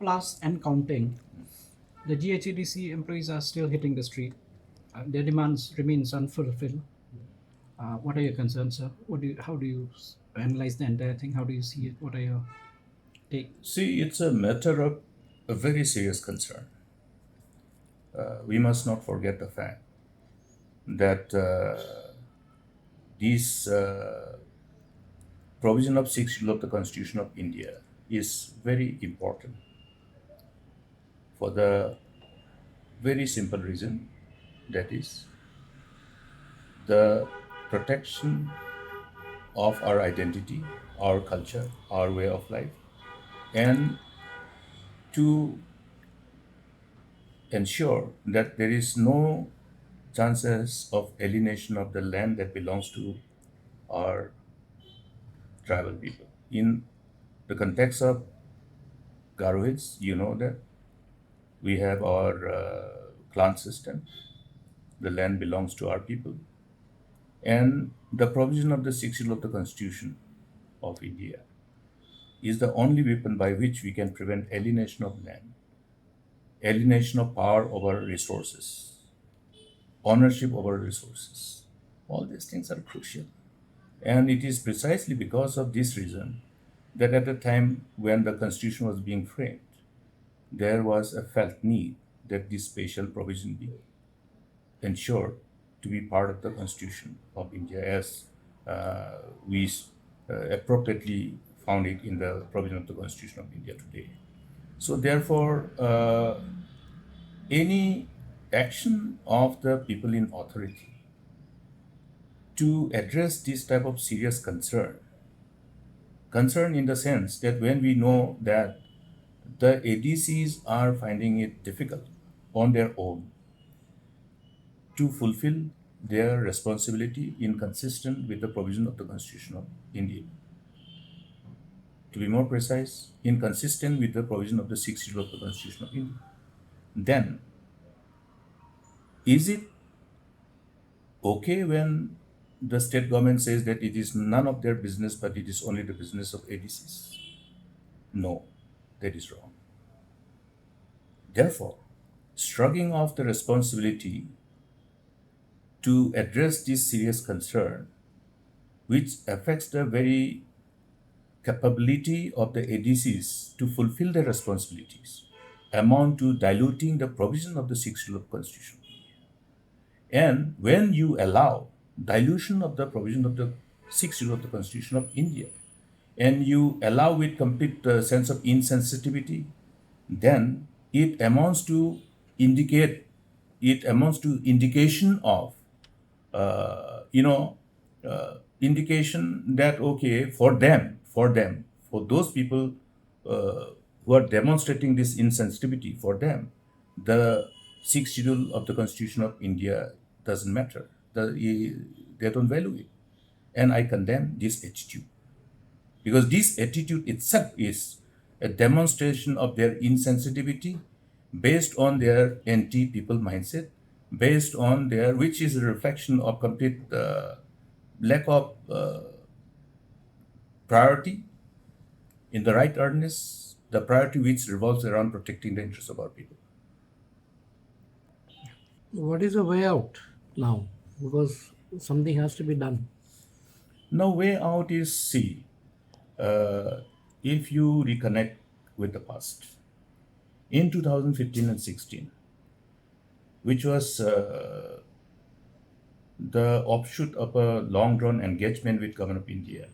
plus and counting. The GHADC employees are still hitting the street. Their demands remains unfulfilled. What are your concerns, sir? How do you analyze the entire thing? How do you see it? What are your take? See, it's a matter of a very serious concern. We must not forget the fact that this provision of 6th Schedule of the Constitution of India is very important for the very simple reason, that is the protection of our identity, our culture, our way of life, and to ensure that there is no chances of alienation of the land that belongs to our tribal people. In the context of Garoids, you know that we have our clan system. The land belongs to our people. And the provision of the 6th Schedule of the Constitution of India is the only weapon by which we can prevent alienation of land, alienation of power over resources, ownership over resources. All these things are crucial. And it is precisely because of this reason that at the time when the Constitution was being framed, there was a felt need that this special provision be ensured to be part of the Constitution of India as we appropriately found it in the provision of the Constitution of India today. So, therefore, any action of the people in authority to address this type of serious concern in the sense that when we know that the ADCs are finding it difficult on their own to fulfill their responsibility inconsistent with the provision of the Constitution of India. To be more precise, inconsistent with the provision of the 6th Schedule of the Constitution of India. Then, is it okay when the state government says that it is none of their business but it is only the business of ADCs? No, that is wrong. Therefore, shrugging off the responsibility to address this serious concern, which affects the very capability of the ADCs to fulfill their responsibilities, amount to diluting the provision of the 6th Schedule of the Constitution. And when you allow dilution of the provision of the 6th Schedule of the Constitution of India, and you allow with complete sense of insensitivity, then it amounts to indication of indication that okay, for those people who are demonstrating this insensitivity, for them the 6th Schedule of the Constitution of India doesn't matter. They don't value it. And I condemn this attitude. Because this attitude itself is a demonstration of their insensitivity based on their anti-people mindset, based on which is a reflection of complete lack of priority in the right earnest, the priority which revolves around protecting the interests of our people. What is the way out now? Because something has to be done. Now, way out is see, if you reconnect with the past, in 2015 and 16, which was the offshoot of a long-drawn engagement with Government of India,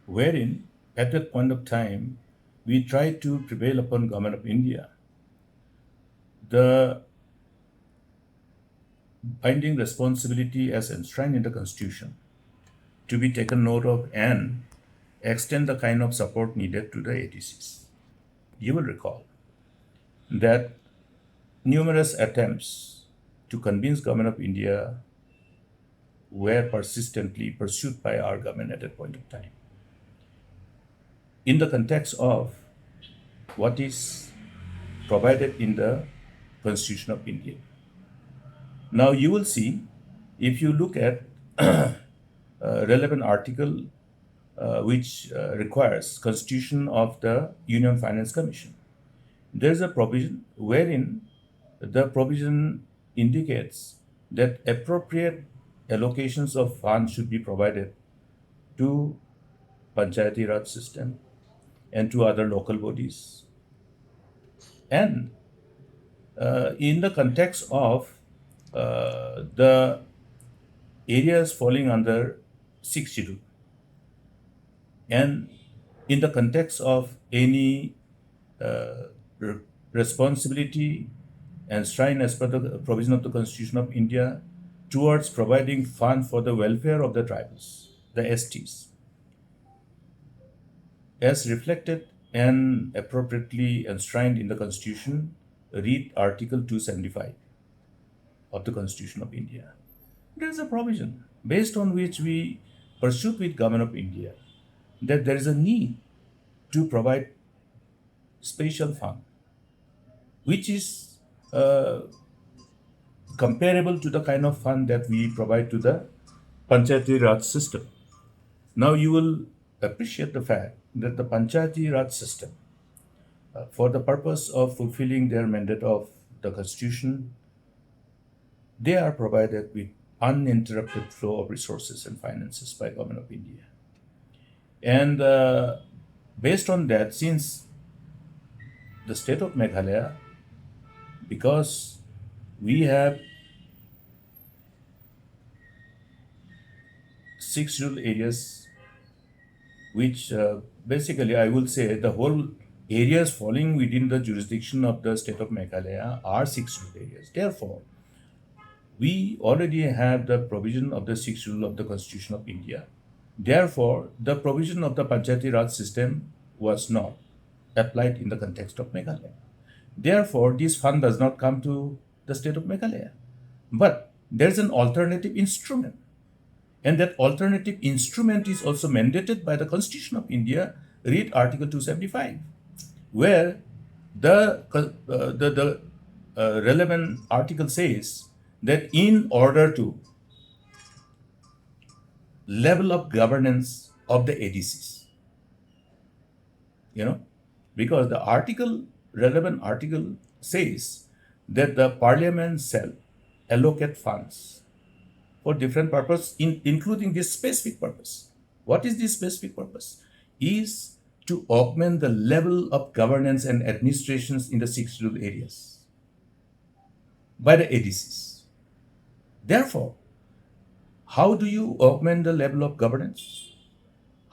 wherein at that point of time, we tried to prevail upon Government of India the binding responsibility as enshrined in the Constitution to be taken note of and extend the kind of support needed to the ADCs. You will recall that numerous attempts to convince Government of India were persistently pursued by our government at that point of time. In the context of what is provided in the Constitution of India. Now you will see, if you look at relevant article which requires Constitution of the Union Finance Commission, there's a provision wherein the provision indicates that appropriate allocations of funds should be provided to Panchayati Raj system and to other local bodies. And in the context of the areas falling under 6th schedule, and in the context of any uh, re- responsibility enshrined as per the provision of the Constitution of India towards providing fund for the welfare of the tribals, the STs, as reflected and appropriately enshrined in the Constitution, read Article 275 of the Constitution of India. There is a provision based on which we pursue with Government of India that there is a need to provide special fund, which is comparable to the kind of fund that we provide to the Panchayati Raj system. Now you will appreciate the fact that the Panchayati Raj system, for the purpose of fulfilling their mandate of the Constitution, they are provided with uninterrupted flow of resources and finances by Government of India. And based on that, since the state of Meghalaya, because we have 6 rural areas, which basically I will say the whole areas falling within the jurisdiction of the state of Meghalaya are 6 rural areas. Therefore, we already have the provision of the 6th rule of the Constitution of India. Therefore, the provision of the Panchayati Raj system was not applied in the context of Meghalaya. Therefore, this fund does not come to the state of Meghalaya. But there's an alternative instrument. And that alternative instrument is also mandated by the Constitution of India, read Article 275, where the relevant article says that in order to level up governance of the ADCs, because the relevant article says that the parliament shall allocate funds for different purpose, including this specific purpose. What is this specific purpose? Is to augment the level of governance and administrations in the 6 rural areas by the ADCs. Therefore, how do you augment the level of governance?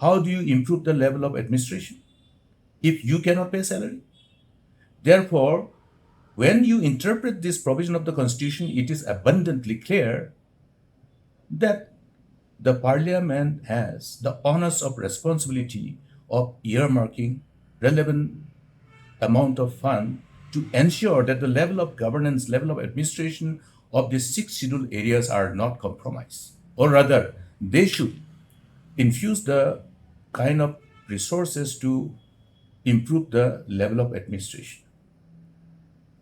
How do you improve the level of administration if you cannot pay salary? Therefore, when you interpret this provision of the Constitution, it is abundantly clear that the Parliament has the onus of responsibility of earmarking relevant amount of fund to ensure that the level of governance, level of administration of these 6 scheduled areas are not compromised. Or rather, they should infuse the kind of resources to improve the level of administration.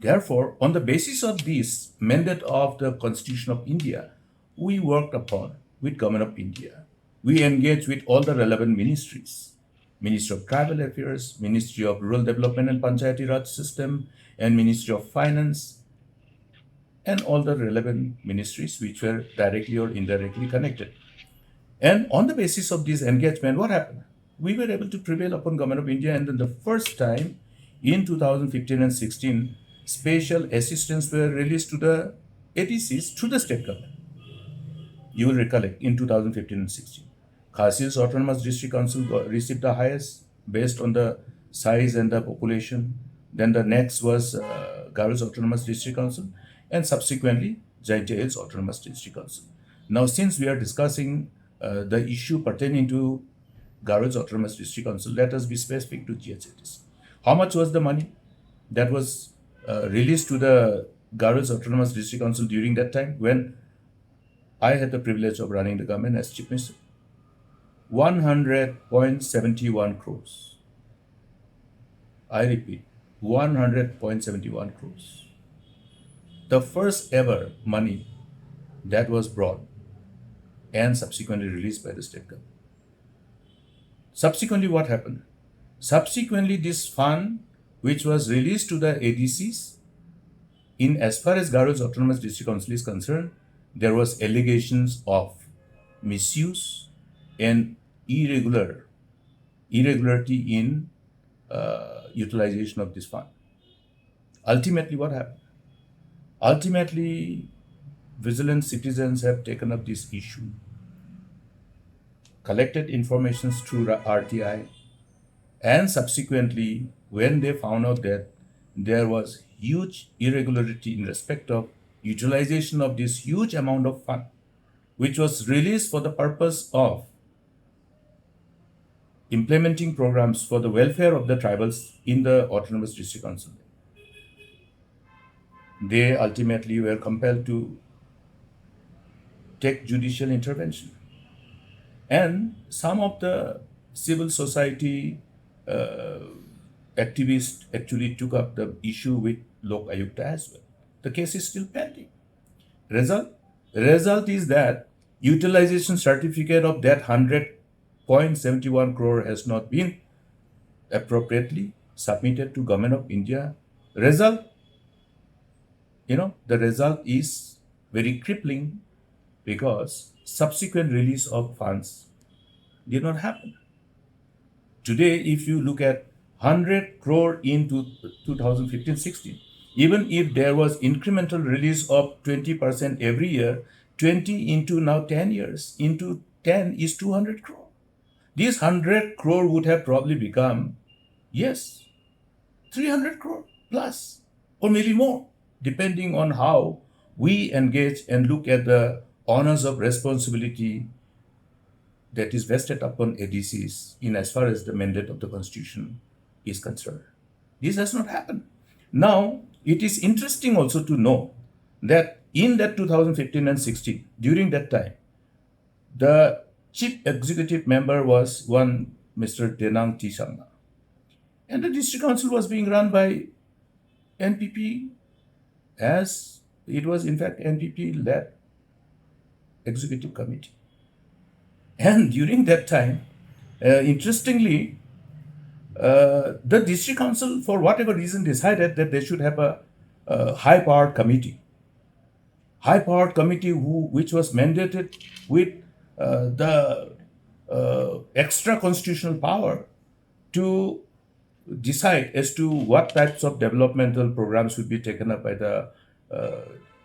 Therefore, on the basis of this mandate of the Constitution of India, we worked upon with Government of India. We engaged with all the relevant ministries, Ministry of Tribal Affairs, Ministry of Rural Development and Panchayati Raj System, and Ministry of Finance, and all the relevant ministries which were directly or indirectly connected. And on the basis of this engagement, what happened? We were able to prevail upon Government of India, and then the first time in 2015 and 16, special assistance were released to the ADCs through the state government. You will recollect in 2015 and 16. Khasil's Autonomous District Council received the highest based on the size and the population. Then the next was Garo's Autonomous District Council, and subsequently Jaitia's Autonomous District Council. Now, since we are discussing the issue pertaining to Garo's Autonomous District Council, let us be specific to GHADC. How much was the money that was released to the Garo's Autonomous District Council during that time when I had the privilege of running the government as Chief Minister? 100.71 crores. I repeat, 100.71 crores. The first ever money that was brought and subsequently released by the state government. Subsequently, what happened? Subsequently, this fund which was released to the ADCs, in as far as Garo's Autonomous District Council is concerned, there was allegations of misuse and irregularity in utilization of this fund. Ultimately, what happened? Ultimately, vigilant citizens have taken up this issue, collected information through RTI, and subsequently, when they found out that there was huge irregularity in respect of utilization of this huge amount of fund, which was released for the purpose of implementing programs for the welfare of the tribals in the Autonomous District Council, they ultimately were compelled to take judicial intervention. And some of the civil society activists actually took up the issue with Lok Ayukta as well. The case is still pending. Result is that utilization certificate of that 100.71 crore has not been appropriately submitted to Government of India. The result is very crippling because subsequent release of funds did not happen. Today, if you look at 100 crore into 2015-16, even if there was incremental release of 20% every year, 20 into now 10 years, into 10 is 200 crore. This 100 crore would have probably become, yes, 300 crore plus, or maybe more, depending on how we engage and look at the honors of responsibility that is vested upon ADCs in as far as the mandate of the Constitution is concerned. This has not happened. Now, it is interesting also to know that in that 2015 and 16, during that time, the chief executive member was one Mr. Denang T. Sangma. And the district council was being run by NPP, as it was in fact NPP-led executive committee. And during that time, interestingly, the district council, for whatever reason, decided that they should have a high-powered committee. High-powered committee which was mandated with the extra constitutional power to decide as to what types of developmental programs would be taken up by the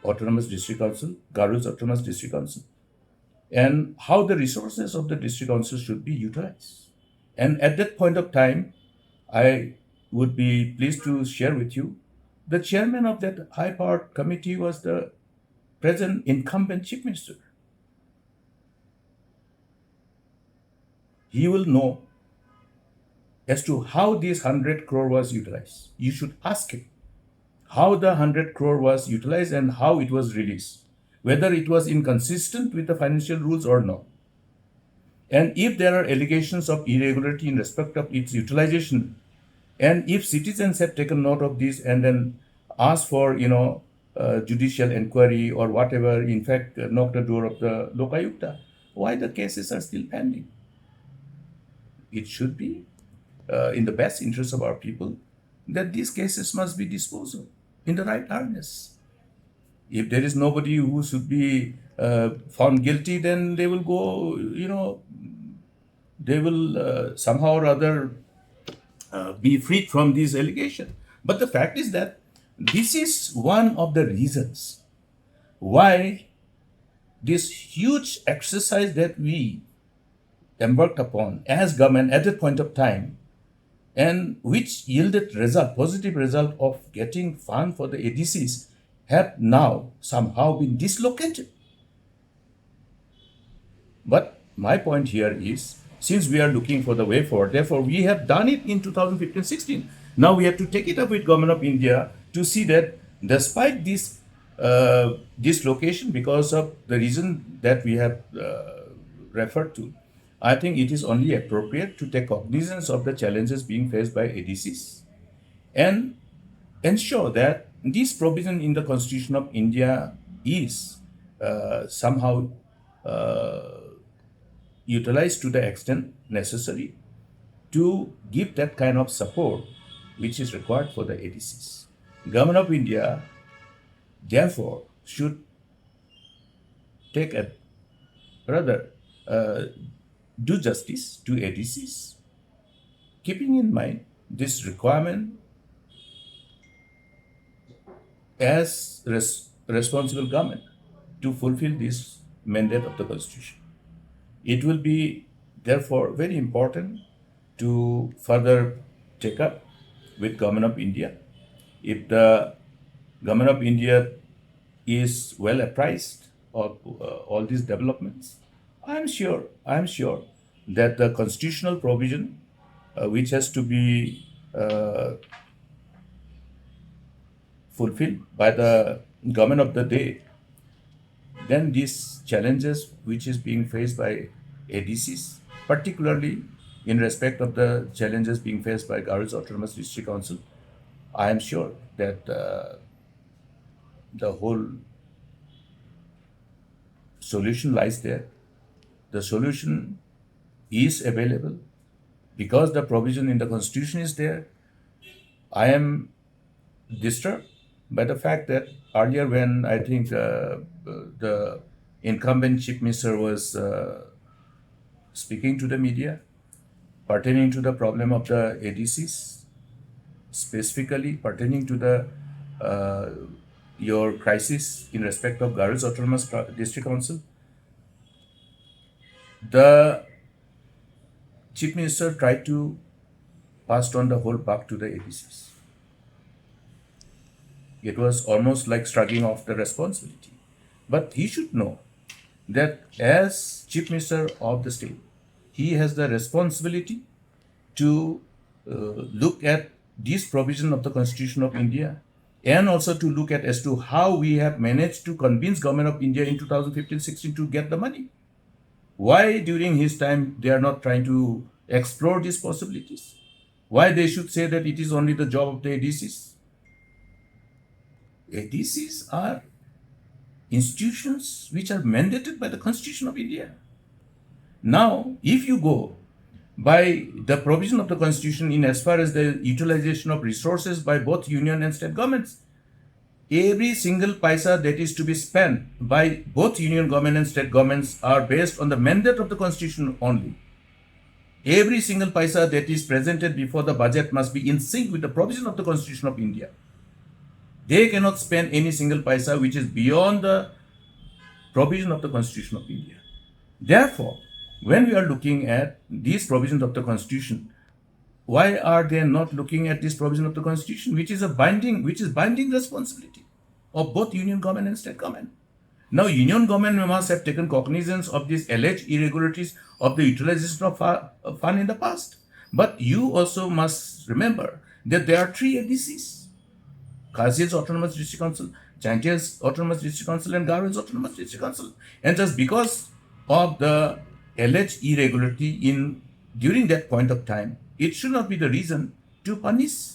Autonomous District Council, Garu's Autonomous District Council, and how the resources of the district council should be utilized. And at that point of time, I would be pleased to share with you, the chairman of that high-powered committee was the present incumbent chief minister. He will know as to how this 100 crore was utilized. You should ask him how the 100 crore was utilized and how it was released, whether it was inconsistent with the financial rules or not. And if there are allegations of irregularity in respect of its utilization, and if citizens have taken note of this and then asked for, judicial inquiry or whatever, in fact, knocked the door of the Lok Ayukta, why the cases are still pending? It should be in the best interest of our people that these cases must be disposed of in the right harness. If there is nobody who should be found guilty, then they will go, they will somehow or other be freed from this allegation. But the fact is that this is one of the reasons why this huge exercise that we embarked upon as government at that point of time, and which yielded positive result of getting fund for the ADCs, have now somehow been dislocated. But my point here is, since we are looking for the way forward, therefore we have done it in 2015-16. Now we have to take it up with Government of India to see that despite this dislocation, because of the reason that we have referred to, I think it is only appropriate to take cognizance of the challenges being faced by ADCs and ensure that this provision in the Constitution of India is somehow utilized to the extent necessary to give that kind of support which is required for the ADCs. Government of India, therefore, should take a rather do justice to ADCs, keeping in mind this requirement as responsible government to fulfill this mandate of the Constitution. It will be therefore very important to further take up with Government of India. If the Government of India is well apprised of all these developments, I am sure that the constitutional provision which has to be fulfilled by the government of the day, then these challenges which is being faced by ADCs, particularly in respect of the challenges being faced by Garo's Autonomous District Council, I am sure that the whole solution lies there. The solution is available because the provision in the Constitution is there. I am disturbed by the fact that earlier, when I think the incumbent chief minister was speaking to the media pertaining to the problem of the ADCs, specifically pertaining to the your crisis in respect of Garo's Autonomous District Council, the chief minister tried to pass on the whole buck to the ADCs. It was almost like shrugging off the responsibility. But he should know that as chief minister of the state, he has the responsibility to look at this provision of the Constitution of India, and also to look at as to how we have managed to convince Government of India in 2015-16 to get the money. Why during his time they are not trying to explore these possibilities? Why they should say that it is only the job of the ADCs? ADCs are institutions which are mandated by the Constitution of India. Now, if you go by the provision of the Constitution in as far as the utilization of resources by both union and state governments, every single paisa that is to be spent by both union government and state governments are based on the mandate of the Constitution only. Every single paisa that is presented before the budget must be in sync with the provision of the Constitution of India. They cannot spend any single paisa which is beyond the provision of the Constitution of India. Therefore, when we are looking at these provisions of the Constitution, why are they not looking at this provision of the Constitution, which is binding responsibility of both union government and state government? Now, union government must have taken cognizance of these alleged irregularities of the utilization of fund in the past. But you also must remember that there are three ADCs: Kazil's Autonomous District Council, Chantia's Autonomous District Council, and Garo's Autonomous District Council. And just because of the alleged irregularity during that point of time, it should not be the reason to punish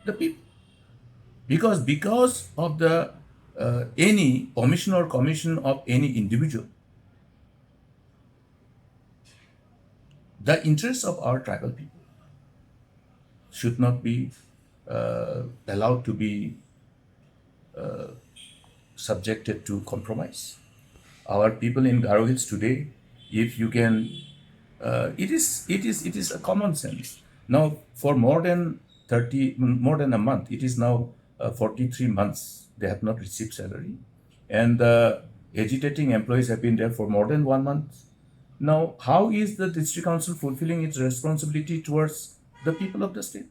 the people. Because of the any omission or commission of any individual, the interests of our tribal people should not be allowed to be subjected to compromise. Our people in Garo Hills today, if you can, it is a common sense. Now, for more than a month, it is now 43 months, they have not received salary. And the agitating employees have been there for more than 1 month. Now, how is the district council fulfilling its responsibility towards the people of the state?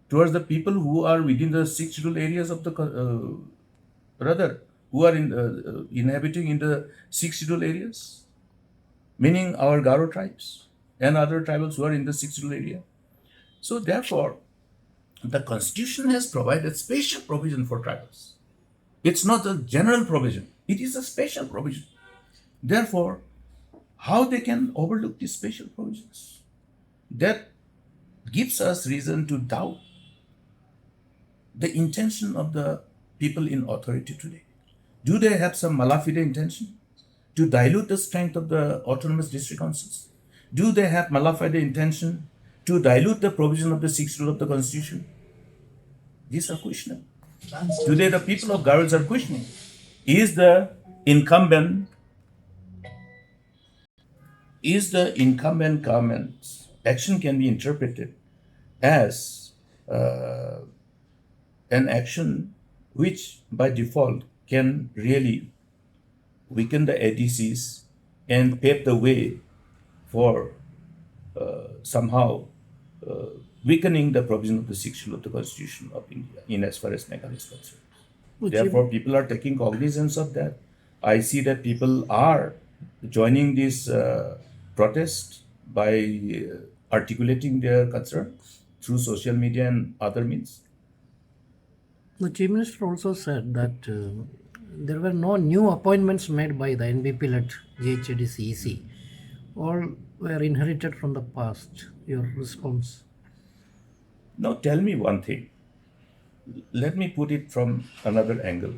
Towards the people who are within the 6 scheduled areas of the, who are inhabiting in the 6 scheduled areas, meaning our Garo tribes and other tribals who are in the 6 scheduled area. So therefore, the Constitution has provided special provision for tribals. It's not a general provision, it is a special provision. Therefore, how they can overlook these special provisions? That gives us reason to doubt the intention of the people in authority today. Do they have some malafide intention to dilute the strength of the autonomous district councils? Do they have malafide intention to dilute the provision of the 6th rule of the Constitution? These are questionable. Today, the people of Garhwals are questioning: Is the incumbent government's action can be interpreted as an action which, by default, can really weaken the ADCs and pave the way for somehow weakening the provision of the Schedule of the Constitution of India in as far as Meghalaya is concerned. Which Therefore, people are taking cognizance of that. I see that people are joining this protest by articulating their concern through social media and other means. the Chief Minister also said that there were no new appointments made by the NBP-led GHADC EC. All were inherited from the past. Your response? Now, tell me one thing. Let me put it from another angle.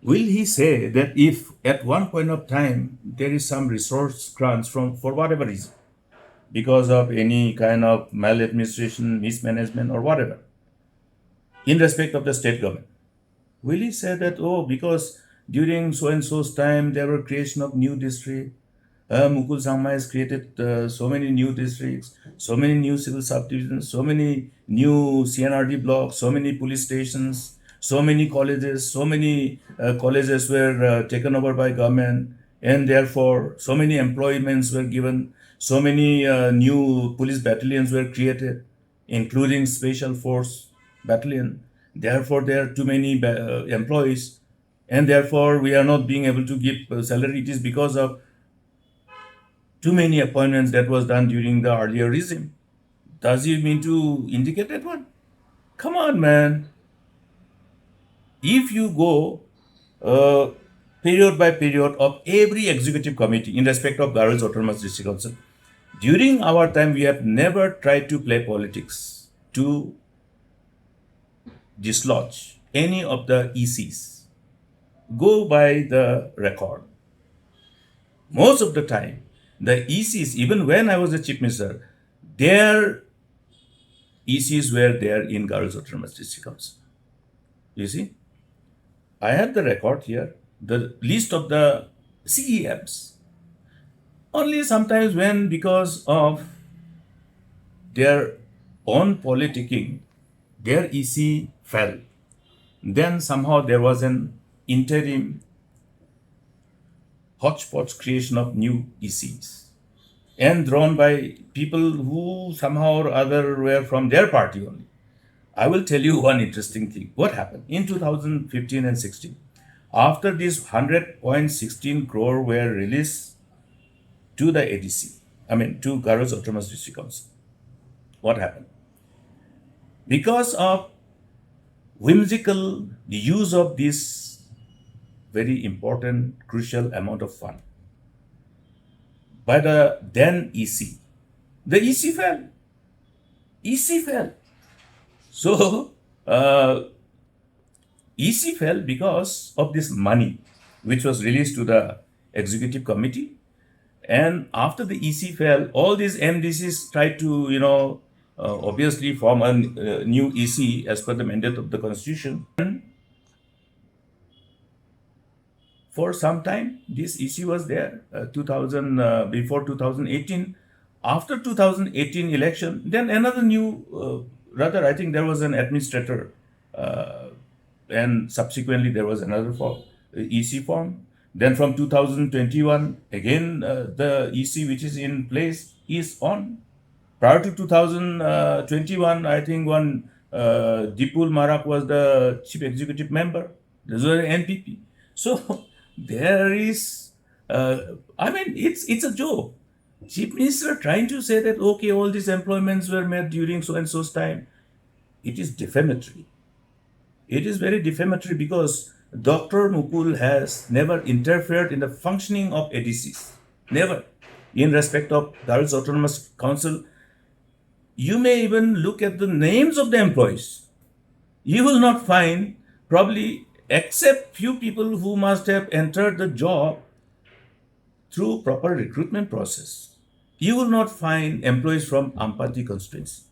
Will he say that if at one point of time there is some resource crunch for whatever reason, because of any kind of maladministration, mismanagement, or whatever, in respect of the state government, will he say that, oh, because during so and so's time there were creation of new district, Mukul Sangma has created so many new districts, so many new civil subdivisions, so many new CNRD blocks, so many police stations, so many colleges, so many colleges were taken over by government, and therefore so many employments were given, so many new police battalions were created, including special force battalion. Therefore, there are too many employees, and therefore we are not being able to give salary. It is because of too many appointments that was done during the earlier regime. Does he mean to indicate that one? Come on, man. If you go period by period of every executive committee in respect of Garhwals Autonomous District Council, during our time we have never tried to play politics to dislodge any of the ECs. Go by the record. Most of the time, the ECs, even when I was the Chief Minister, their ECs were there in Garhwals Autonomous District Council. You see, I have the record here, the list of the CEMs. Only sometimes when, because of their own politicking, their EC fell. Then somehow there was an interim hodgepodge creation of new ECs, and drawn by people who somehow or other were from their party only. I will tell you one interesting thing. What happened in 2015 and 16? After this 100.16 crore were released to the ADC, to Garhwals Autonomous District Council, what happened? Because of whimsical use of this very important, crucial amount of fund by the then EC, the EC fell. EC fell. So, EC fell because of this money which was released to the executive committee. And after the EC fell, all these MDCs tried to, obviously form a new EC as per the mandate of the constitution. And for some time, this EC was there, before 2018. After 2018 election, then another new, I think there was an administrator, and subsequently there was another EC form. Then from 2021, again, the EC which is in place is on. Prior to 2021, I think one Dipul Marak was the chief executive member. This was an NPP. So there is, it's a joke. Chief Minister trying to say that, okay, all these employments were made during so-and-so's time. It is defamatory. It is very defamatory because Dr. Mukul has never interfered in the functioning of ADCs. Never. In respect of Garhwals Autonomous Council, you may even look at the names of the employees. You will not find, probably, except few people who must have entered the job through proper recruitment process, you will not find employees from Ampati constituency.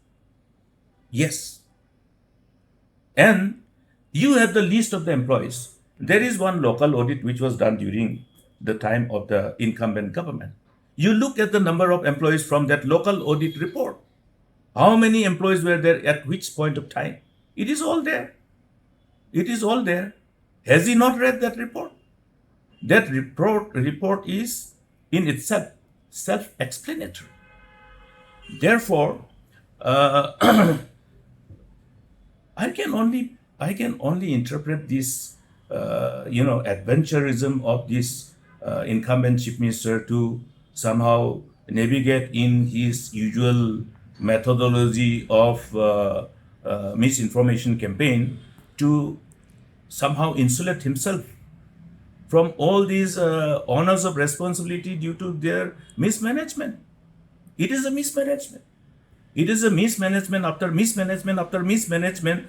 Yes. And you have the list of the employees. There is one local audit which was done during the time of the incumbent government. You look at the number of employees from that local audit report. How many employees were there at which point of time? It is all there. It is all there. Has he not read that report? That report is in itself self-explanatory. Therefore, I can only interpret this adventurism of this incumbent chief minister to somehow navigate in his usual methodology of misinformation campaign to somehow insulate himself from all these honors of responsibility due to their mismanagement. It is a mismanagement. It is a mismanagement after mismanagement after mismanagement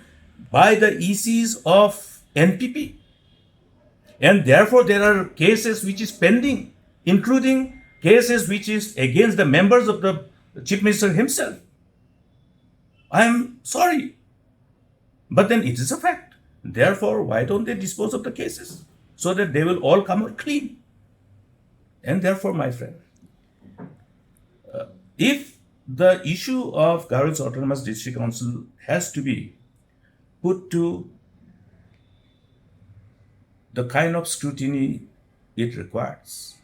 by the ECs of NPP. And therefore, there are cases which is pending, including cases which is against the members of the Chief Minister himself. I am sorry, but then it is a fact. Therefore, why don't they dispose of the cases so that they will all come out clean? And therefore, my friend, if the issue of Garu's Autonomous District Council has to be put to the kind of scrutiny it requires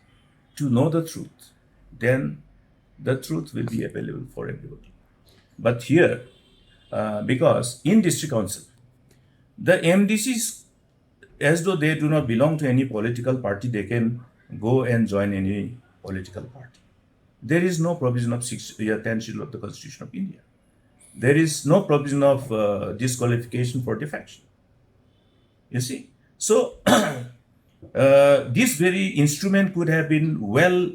to know the truth, then the truth will be available for everybody. But here, because in District Council, the MDCs, as though they do not belong to any political party, they can go and join any political party. There is no provision of 10 schedule of the Constitution of India. There is no provision of disqualification for defection. You see? So, this very instrument could have been well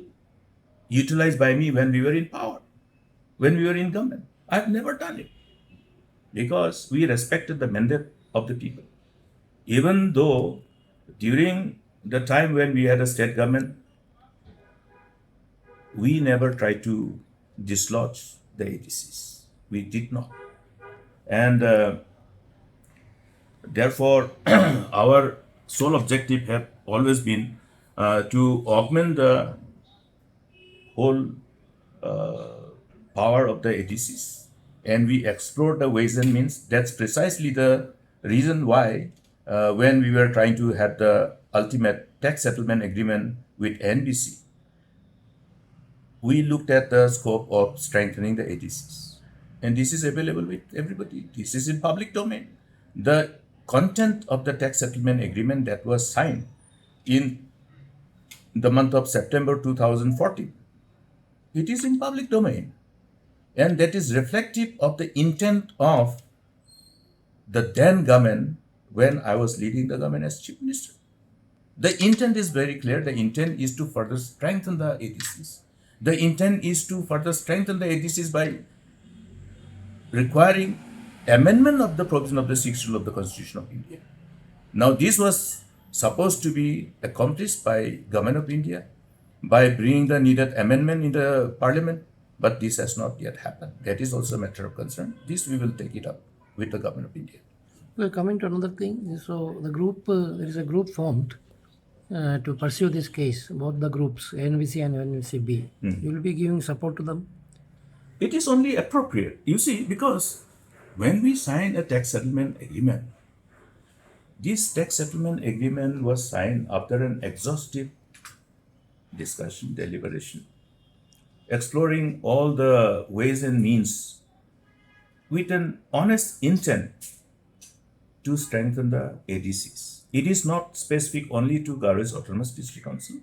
utilized by me when we were in power, when we were in government. I've never done it because we respected the mandate of the people. Even though during the time when we had a state government, we never tried to dislodge the ADCs. We did not. And therefore, our sole objective have always been to augment the whole power of the ADCs. And we explored the ways and means. That's precisely the reason why when we were trying to have the ultimate tax settlement agreement with NBC, we looked at the scope of strengthening the ADCs. And this is available with everybody. This is in public domain. The content of the tax settlement agreement that was signed in the month of September 2014, it is in public domain. And that is reflective of the intent of the then government when I was leading the government as chief minister. The intent is very clear. The intent is to further strengthen the ADCs. The intent is to further strengthen the ADCs by requiring amendment of the provision of the 6th Schedule of the Constitution of India. Now, this was supposed to be accomplished by Government of India by bringing the needed amendment in the Parliament, but this has not yet happened. That is also a matter of concern. This we will take it up with the Government of India. Well, coming to another thing, so the group, there is a group formed to pursue this case, both the groups, NVC and NVCB. You will be giving support to them? It is only appropriate, you see, because when we sign a tax settlement agreement, this tax settlement agreement was signed after an exhaustive discussion, deliberation, exploring all the ways and means with an honest intent to strengthen the ADCs. It is not specific only to Garo's Autonomous District Council,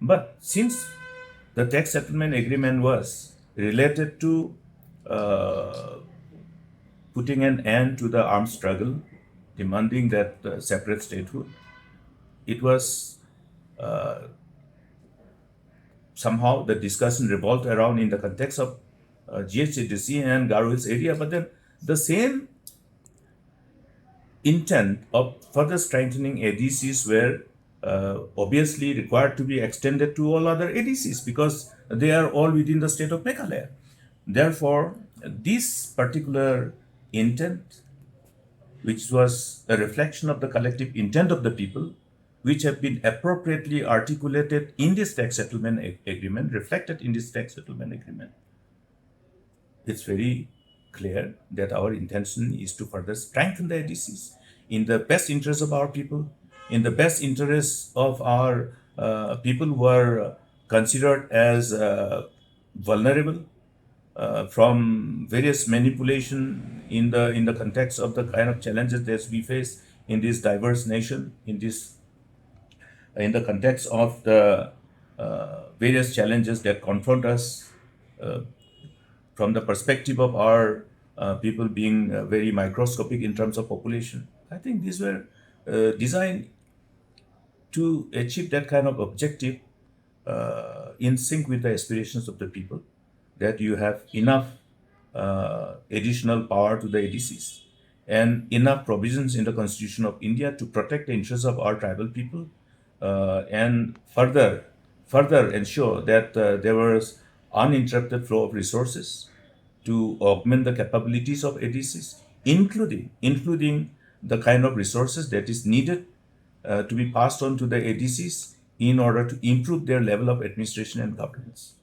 but since the tax settlement agreement was related to putting an end to the armed struggle, demanding that separate statehood, it was somehow the discussion revolved around in the context of GHADC and Garo Hills area, but then the same intent of further strengthening ADCs were obviously required to be extended to all other ADCs because they are all within the state of Meghalaya. Therefore, this particular intent which was a reflection of the collective intent of the people, which have been appropriately articulated in this tax settlement agreement, reflected in this tax settlement agreement. It's very clear that our intention is to further strengthen the ADCs in the best interest of our people, in the best interest of our people who are considered as vulnerable from various manipulation in the context of the kind of challenges that we face in this diverse nation, in the context of the various challenges that confront us from the perspective of our people being very microscopic in terms of population. I think these were designed to achieve that kind of objective in sync with the aspirations of the people, that you have enough additional power to the ADCs and enough provisions in the Constitution of India to protect the interests of our tribal people and further ensure that there was uninterrupted flow of resources to augment the capabilities of ADCs, including the kind of resources that is needed to be passed on to the ADCs in order to improve their level of administration and governance.